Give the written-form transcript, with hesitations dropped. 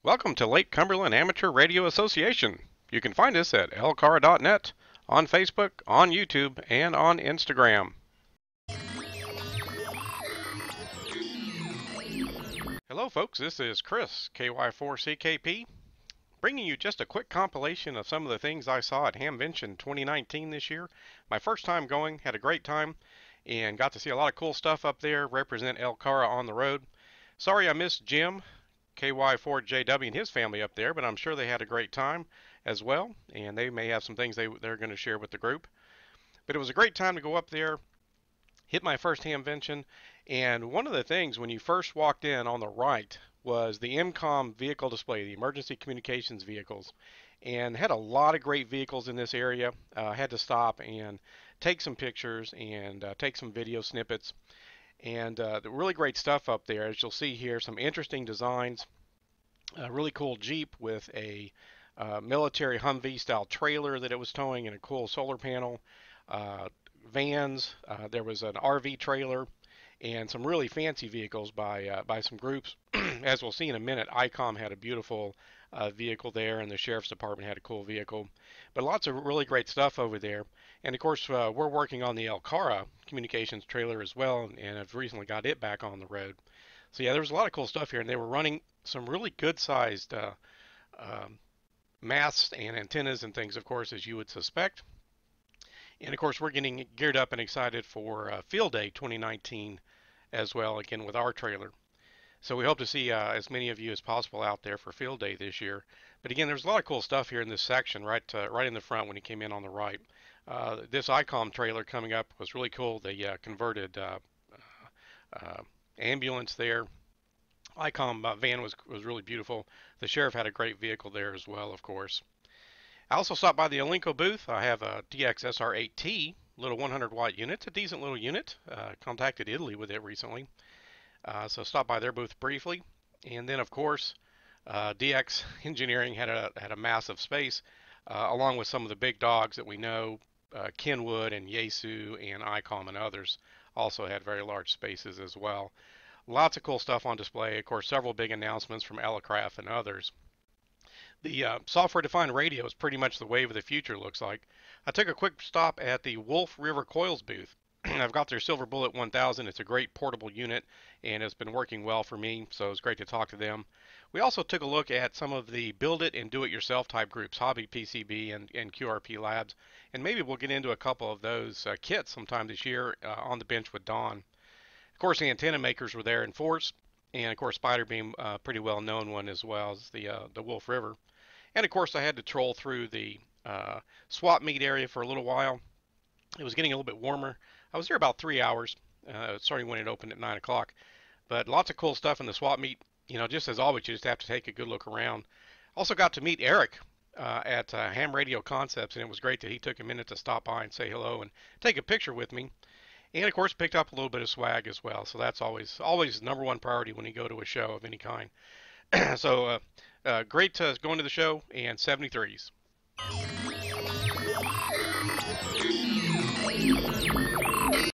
Welcome to Lake Cumberland Amateur Radio Association. You can find us at LCARA.net, on Facebook, on YouTube, and on Instagram. Hello folks, this is Chris, KY4CKP, bringing you just a quick compilation of some of the things I saw at Hamvention 2019 this year. My first time going, had a great time, and got to see a lot of cool stuff up there, represent LCARA on the road. Sorry I missed Jim, KY4JW and his family up there, but I'm sure they had a great time as well, and they may have some things they're going to share with the group. But it was a great time to go up there, hit my first Hamvention, and one of the things when you first walked in on the right was the MCOM vehicle display, the emergency communications vehicles, and had a lot of great vehicles in this area. Had to stop and take some pictures and take some video snippets. And really great stuff up there, as you'll see here, some interesting designs. A really cool Jeep with a military Humvee style trailer that it was towing and a cool solar panel. Vans, there was an RV trailer, and some really fancy vehicles by some groups. As we'll see in a minute, ICOM had a beautiful vehicle there, and the Sheriff's Department had a cool vehicle. But lots of really great stuff over there. And of course, we're working on the LCARA communications trailer as well, and have recently got it back on the road. So yeah, there was a lot of cool stuff here, and they were running some really good-sized masts and antennas and things, of course, as you would suspect. And of course, we're getting geared up and excited for Field Day 2019 as well, again with our trailer. So we hope to see as many of you as possible out there for Field Day this year. But again, there's a lot of cool stuff here in this section, right in the front when you came in on the right. This ICOM trailer coming up was really cool. They converted ambulance there. ICOM van was really beautiful. The sheriff had a great vehicle there as well, of course. I also stopped by the Echolink booth. I have a DX SR8T, little 100 watt unit. It's a decent little unit. Contacted Italy with it recently. So stopped by their booth briefly. And then, of course, DX Engineering had a massive space, along with some of the big dogs that we know. Kenwood and Yaesu and ICOM and others also had very large spaces as well. Lots of cool stuff on display. Of course, several big announcements from Elecraft and others. The software-defined radio is pretty much the wave of the future, looks like. I took a quick stop at the Wolf River Coils booth. I've got their Silver Bullet 1000. It's a great portable unit, and it's been working well for me, so it's great to talk to them. We also took a look at some of the build-it-and-do-it-yourself type groups, Hobby PCB and QRP Labs, and maybe we'll get into a couple of those kits sometime this year on the bench with Don. Of course, the antenna makers were there in force, and of course, Spider Beam, pretty well-known one as well as the Wolf River. And of course, I had to troll through the swap meet area for a little while. It was getting a little bit warmer. I was there about 3 hours, starting when it opened at 9 o'clock. But lots of cool stuff in the swap meet. You know, just as always, you just have to take a good look around. Also got to meet Eric at Ham Radio Concepts, and it was great that he took a minute to stop by and say hello and take a picture with me. And of course, picked up a little bit of swag as well. So that's always number one priority when you go to a show of any kind. So great going to the show, and 73s.